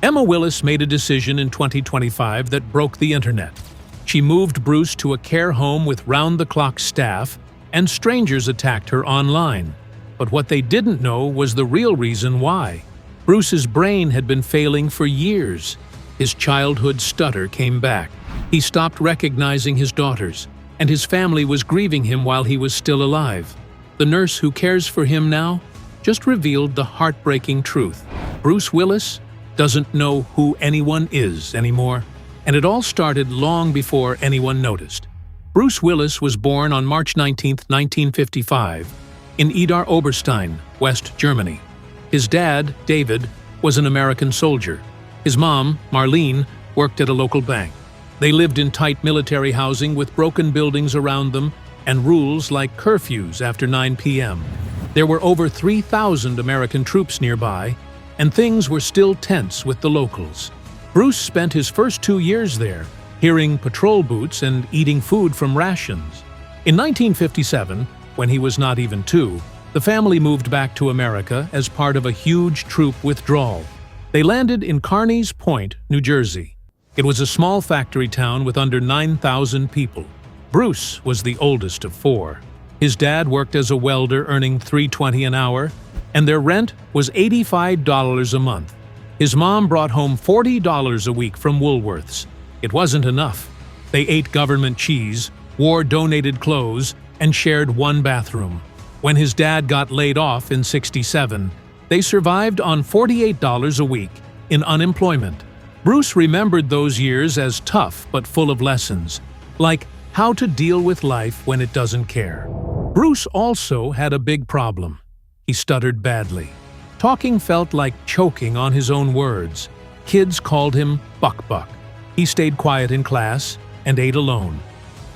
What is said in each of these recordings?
Emma Willis made a decision in 2025 that broke the internet. She moved Bruce to a care home with round-the-clock staff, and strangers attacked her online. But what they didn't know was the real reason why. Bruce's brain had been failing for years. His childhood stutter came back. He stopped recognizing his daughters, and his family was grieving him while he was still alive. The nurse who cares for him now just revealed the heartbreaking truth. Bruce Willis doesn't know who anyone is anymore, and it all started long before anyone noticed. Bruce Willis was born on March 19, 1955, in Idar Oberstein, West Germany. His dad, David, was an American soldier. His mom, Marlene, worked at a local bank. They lived in tight military housing with broken buildings around them and rules like curfews after 9 p.m. There were over 3,000 American troops nearby, and things were still tense with the locals. Bruce spent his first 2 years there, hearing patrol boots and eating food from rations. In 1957, when he was not even 2, the family moved back to America as part of a huge troop withdrawal. They landed in Carneys Point, New Jersey. It was a small factory town with under 9,000 people. Bruce was the oldest of 4. His dad worked as a welder, earning $3.20 an hour, and their rent was $85 a month. His mom brought home $40 a week from Woolworths. It wasn't enough. They ate government cheese, wore donated clothes, and shared one bathroom. When his dad got laid off in '67, they survived on $48 a week in unemployment. Bruce remembered those years as tough but full of lessons, like how to deal with life when it doesn't care. Bruce also had a big problem. He stuttered badly. Talking felt like choking on his own words. Kids called him Buck. He stayed quiet in class and ate alone.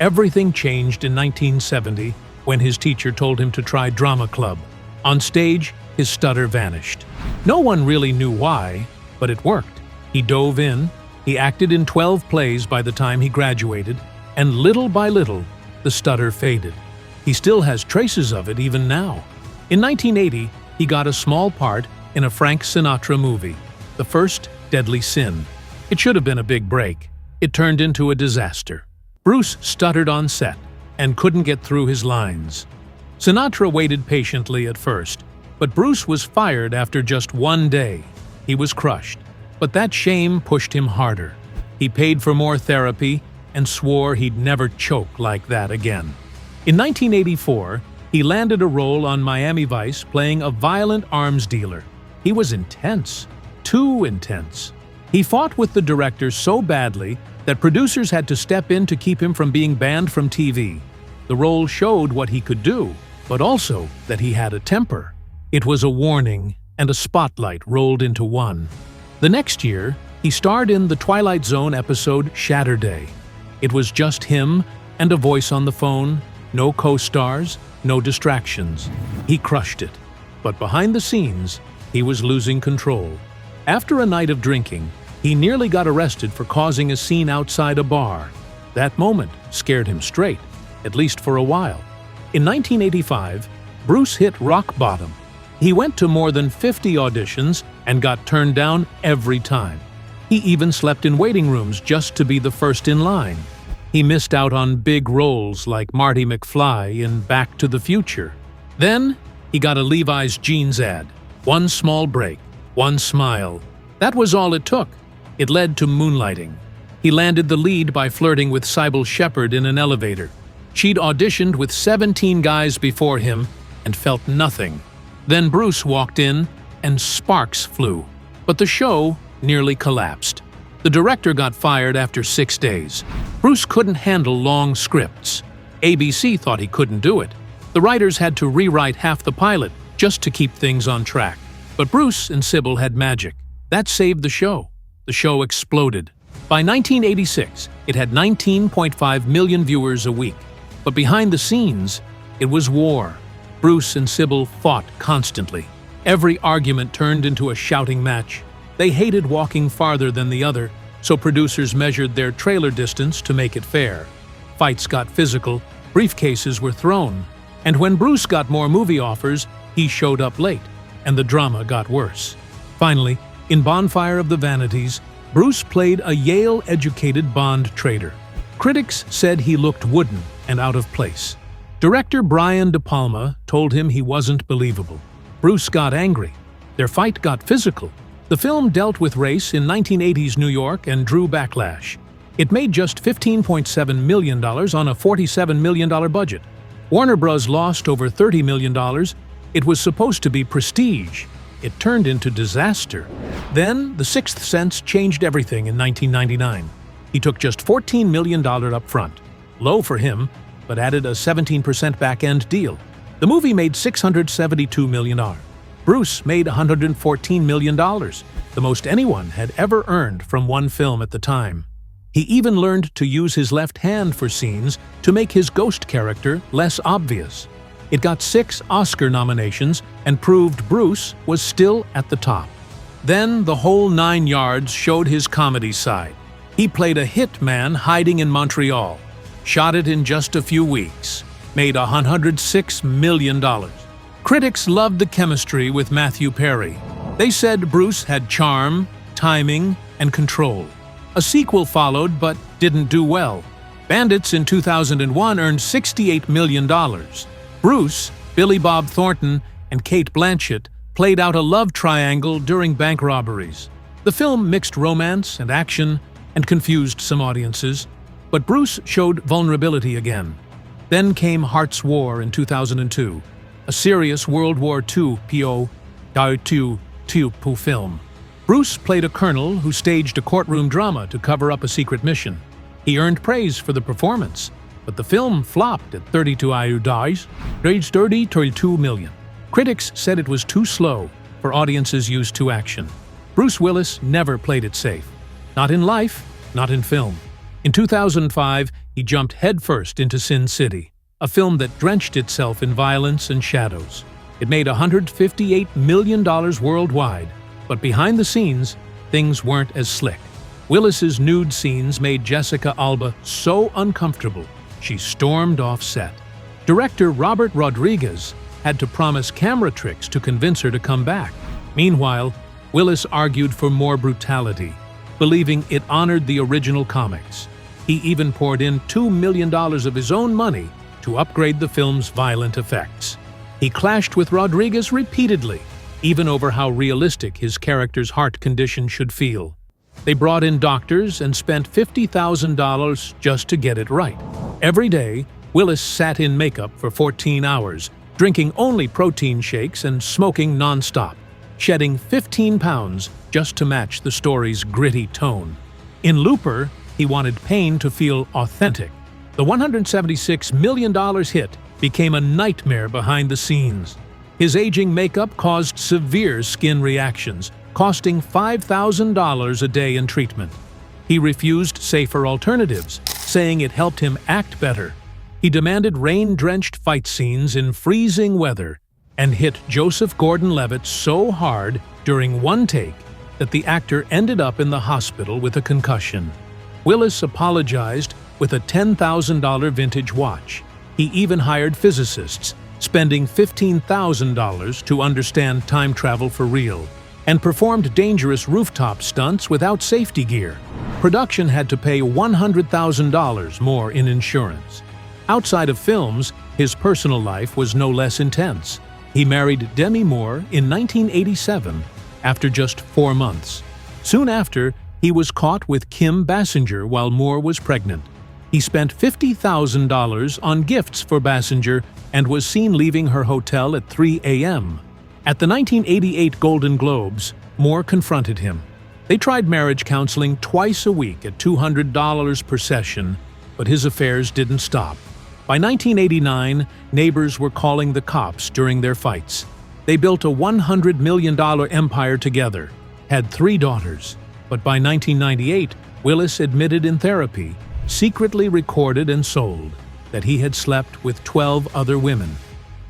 Everything changed in 1970 when his teacher told him to try drama club. On stage, his stutter vanished. No one really knew why, but it worked. He dove in, he acted in 12 plays by the time he graduated, and little by little, the stutter faded. He still has traces of it even now. In 1980, he got a small part in a Frank Sinatra movie, The First Deadly Sin. It should have been a big break. It turned into a disaster. Bruce stuttered on set and couldn't get through his lines. Sinatra waited patiently at first, but Bruce was fired after just 1 day. He was crushed, but that shame pushed him harder. He paid for more therapy and swore he'd never choke like that again. In 1984, he landed a role on Miami Vice playing a violent arms dealer. He was intense, too intense. He fought with the director so badly that producers had to step in to keep him from being banned from TV. The role showed what he could do, but also that he had a temper. It was a warning and a spotlight rolled into one. The next year, he starred in the Twilight Zone episode Shatterday. It was just him and a voice on the phone, no co-stars, no distractions. He crushed it. But behind the scenes, he was losing control. After a night of drinking, he nearly got arrested for causing a scene outside a bar. That moment scared him straight, at least for a while. In 1985, Bruce hit rock bottom. He went to more than 50 auditions and got turned down every time. He even slept in waiting rooms just to be the first in line. He missed out on big roles like Marty McFly in Back to the Future. Then, he got a Levi's jeans ad. One small break, one smile. That was all it took. It led to moonlighting. He landed the lead by flirting with Sybil Shepherd in an elevator. She'd auditioned with 17 guys before him and felt nothing. Then Bruce walked in and sparks flew. But the show nearly collapsed. The director got fired after 6 days. Bruce couldn't handle long scripts. ABC thought he couldn't do it. The writers had to rewrite half the pilot just to keep things on track. But Bruce and Sybil had magic. That saved the show. The show exploded. By 1986, it had 19.5 million viewers a week. But behind the scenes, it was war. Bruce and Sybil fought constantly. Every argument turned into a shouting match. They hated walking farther than the other, so producers measured their trailer distance to make it fair. Fights got physical, briefcases were thrown, and when Bruce got more movie offers, he showed up late, and the drama got worse. Finally, In Bonfire of the Vanities, Bruce played a Yale-educated Bond trader. Critics said he looked wooden and out of place. Director Brian De Palma told him he wasn't believable. Bruce got angry. Their fight got physical. The film dealt with race in 1980s New York and drew backlash. It made just $15.7 million on a $47 million budget. Warner Bros. Lost over $30 million. It was supposed to be prestige. It turned into disaster. Then, The Sixth Sense changed everything in 1999. He took just $14 million up front. Low for him, but added a 17% back-end deal. The movie made $672 million. Bruce made $114 million, the most anyone had ever earned from one film at the time. He even learned to use his left hand for scenes to make his ghost character less obvious. It got 6 Oscar nominations and proved Bruce was still at the top. Then the whole 9 yards showed his comedy side. He played a hitman hiding in Montreal, shot it in just a few weeks, made $106 million. Critics loved the chemistry with Matthew Perry. They said Bruce had charm, timing, and control. A sequel followed but didn't do well. Bandits in 2001 earned $68 million. Bruce, Billy Bob Thornton, and Cate Blanchett played out a love triangle during bank robberies. The film mixed romance and action and confused some audiences, but Bruce showed vulnerability again. Then came Heart's War in 2002, a serious World War II film. Bruce played a colonel who staged a courtroom drama to cover up a secret mission. He earned praise for the performance, but the film flopped at 32 million. Critics said it was too slow for audiences used to action. Bruce Willis never played it safe. Not in life, not in film. In 2005, he jumped headfirst into Sin City, a film that drenched itself in violence and shadows. It made $158 million worldwide, but behind the scenes, things weren't as slick. Willis's nude scenes made Jessica Alba so uncomfortable, she stormed off set. Director Robert Rodriguez had to promise camera tricks to convince her to come back. Meanwhile, Willis argued for more brutality, believing it honored the original comics. He even poured in $2 million of his own money to upgrade the film's violent effects. He clashed with Rodriguez repeatedly, even over how realistic his character's heart condition should feel. They brought in doctors and spent $50,000 just to get it right. Every day, Willis sat in makeup for 14 hours, drinking only protein shakes and smoking nonstop, shedding 15 pounds just to match the story's gritty tone. In Looper, he wanted pain to feel authentic. The $176 million hit became a nightmare behind the scenes. His aging makeup caused severe skin reactions, costing $5,000 a day in treatment. He refused safer alternatives, saying it helped him act better. He demanded rain-drenched fight scenes in freezing weather and hit Joseph Gordon-Levitt so hard during one take that the actor ended up in the hospital with a concussion. Willis apologized with a $10,000 vintage watch. He even hired physicists, spending $15,000 to understand time travel for real, and performed dangerous rooftop stunts without safety gear. Production had to pay $100,000 more in insurance. Outside of films, his personal life was no less intense. He married Demi Moore in 1987 after just 4 months. Soon after, he was caught with Kim Basinger while Moore was pregnant. He spent $50,000 on gifts for Basinger and was seen leaving her hotel at 3 a.m. At the 1988 Golden Globes, Moore confronted him. They tried marriage counseling twice a week at $200 per session, but his affairs didn't stop. By 1989, neighbors were calling the cops during their fights. They built a $100 million empire together, had 3 daughters. But by 1998, Willis admitted in therapy, secretly recorded and sold, that he had slept with 12 other women.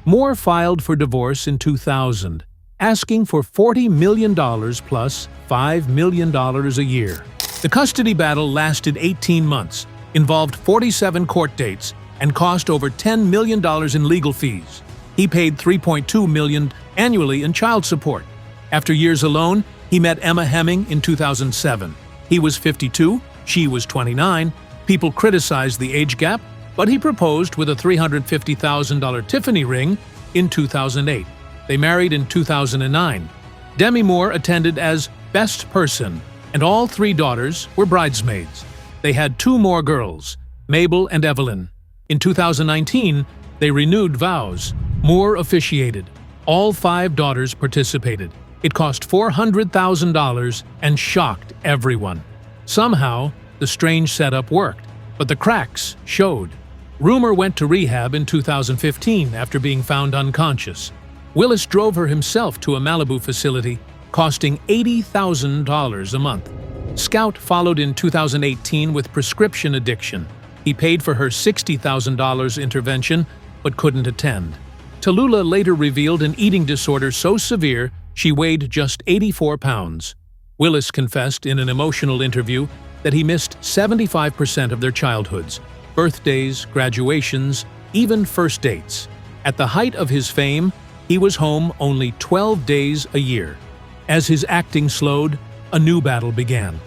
Moore filed for divorce in 2000, asking for $40 million plus $5 million a year. The custody battle lasted 18 months, involved 47 court dates, and cost over $10 million in legal fees. He paid $3.2 million annually in child support. After years alone, He met Emma Hemming in 2007. He was 52, she was 29. People criticized the age gap, but he proposed with a $350,000 Tiffany ring in 2008. They married in 2009. Demi Moore attended as best person, and all 3 daughters were bridesmaids. They had 2 more girls, Mabel and Evelyn. In 2019, they renewed vows. Moore officiated. All 5 daughters participated. It cost $400,000 and shocked everyone. Somehow, the strange setup worked, but the cracks showed. Rumor went to rehab in 2015 after being found unconscious. Willis drove her himself to a Malibu facility, costing $80,000 a month. Scout followed in 2018 with prescription addiction. He paid for her $60,000 intervention, but couldn't attend. Tallulah later revealed an eating disorder so severe she weighed just 84 pounds. Willis confessed in an emotional interview that he missed 75% of their childhoods, birthdays, graduations, even first dates. At the height of his fame, he was home only 12 days a year. As his acting slowed, a new battle began.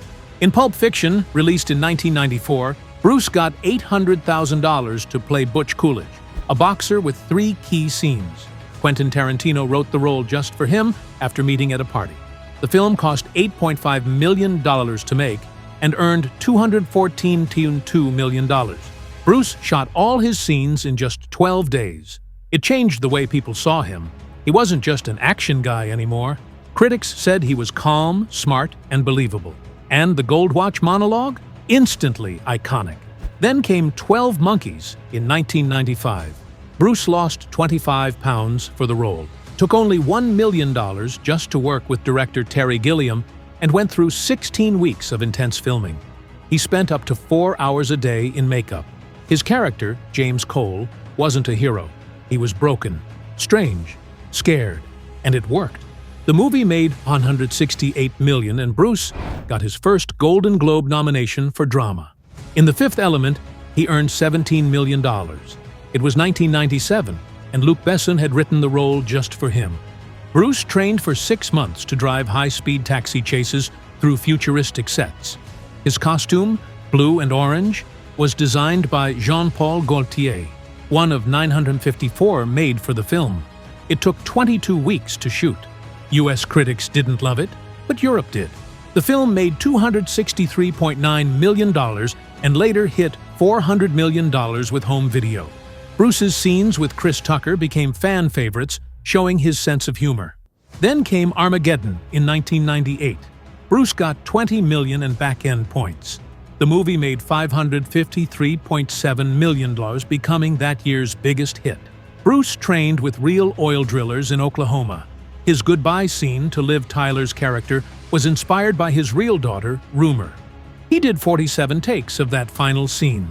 In Pulp Fiction, released in 1994, Bruce got $800,000 to play Butch Coolidge, a boxer with 3 key scenes. Quentin Tarantino wrote the role just for him after meeting at a party. The film cost $8.5 million to make and earned $214.2 million. Bruce shot all his scenes in just 12 days. It changed the way people saw him. He wasn't just an action guy anymore. Critics said he was calm, smart, and believable. And the Gold Watch monologue? Instantly iconic. Then came 12 Monkeys in 1995. Bruce lost 25 pounds for the role, took only $1 million just to work with director Terry Gilliam, and went through 16 weeks of intense filming. He spent up to 4 hours a day in makeup. His character, James Cole, wasn't a hero. He was broken, strange, scared, and it worked. The movie made $168 million, and Bruce got his first Golden Globe nomination for drama. In The Fifth Element, he earned $17 million. It was 1997, and Luc Besson had written the role just for him. Bruce trained for 6 months to drive high-speed taxi chases through futuristic sets. His costume, blue and orange, was designed by Jean-Paul Gaultier, one of 954 made for the film. It took 22 weeks to shoot. U.S. critics didn't love it, but Europe did. The film made $263.9 million and later hit $400 million with home video. Bruce's scenes with Chris Tucker became fan favorites, showing his sense of humor. Then came Armageddon in 1998. Bruce got $20 million in back-end points. The movie made $553.7 million, becoming that year's biggest hit. Bruce trained with real oil drillers in Oklahoma. His goodbye scene to Liv Tyler's character was inspired by his real daughter, Rumor. He did 47 takes of that final scene.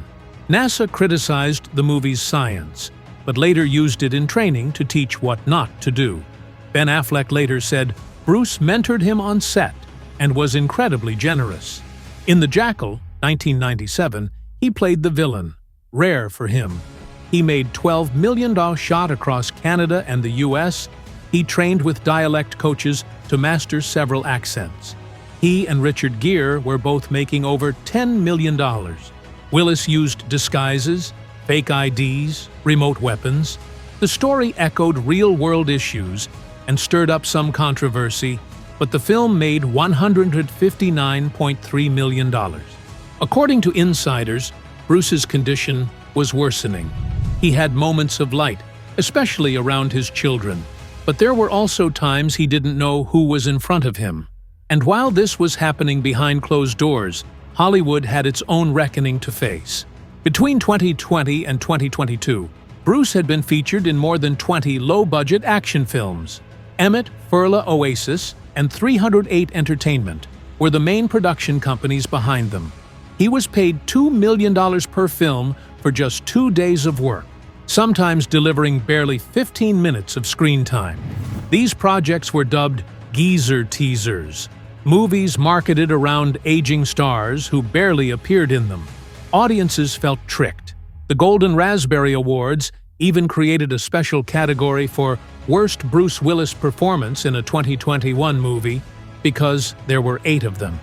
NASA criticized the movie's science, but later used it in training to teach what not to do. Ben Affleck later said Bruce mentored him on set and was incredibly generous. In The Jackal, 1997, he played the villain, rare for him. He made $12 million shot across Canada and the U.S. He trained with dialect coaches to master several accents. He and Richard Gere were both making over $10 million. Willis used disguises, fake IDs, remote weapons. The story echoed real-world issues and stirred up some controversy, but the film made $159.3 million. According to insiders, Bruce's condition was worsening. He had moments of light, especially around his children, but there were also times he didn't know who was in front of him. And while this was happening behind closed doors, Hollywood had its own reckoning to face. Between 2020 and 2022, Bruce had been featured in more than 20 low-budget action films. Emmett, Furla Oasis, and 308 Entertainment were the main production companies behind them. He was paid $2 million per film for just 2 days of work, sometimes delivering barely 15 minutes of screen time. These projects were dubbed geezer teasers, movies marketed around aging stars who barely appeared in them. Audiences felt tricked. The Golden Raspberry Awards even created a special category for Worst Bruce Willis Performance in a 2021 Movie. because there were 8 of them.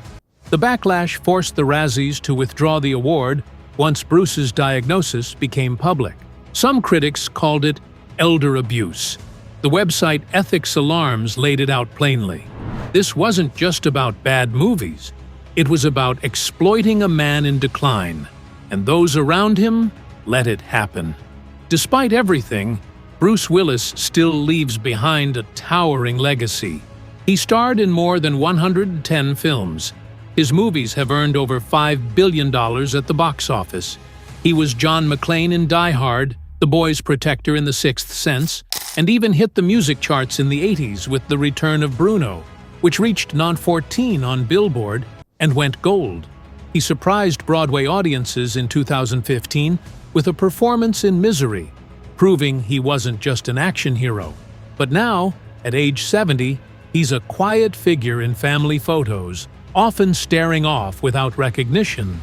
The backlash forced the Razzies to withdraw the award once Bruce's diagnosis became public. Some critics called it elder abuse. The website Ethics Alarms laid it out plainly. This wasn't just about bad movies. It was about exploiting a man in decline, and those around him let it happen. Despite everything, Bruce Willis still leaves behind a towering legacy. He starred in more than 110 films. His movies have earned over $5 billion at the box office. He was John McClane in Die Hard, the boy's protector in The Sixth Sense, and even hit the music charts in the 80s with The Return of Bruno, which reached No. 14 on Billboard and went gold. He surprised Broadway audiences in 2015 with a performance in Misery, proving he wasn't just an action hero. But now, at age 70, he's a quiet figure in family photos, often staring off without recognition.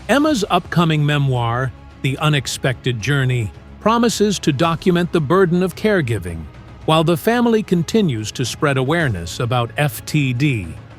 Emma's upcoming memoir, The Unexpected Journey, promises to document the burden of caregiving, while the family continues to spread awareness about FTD.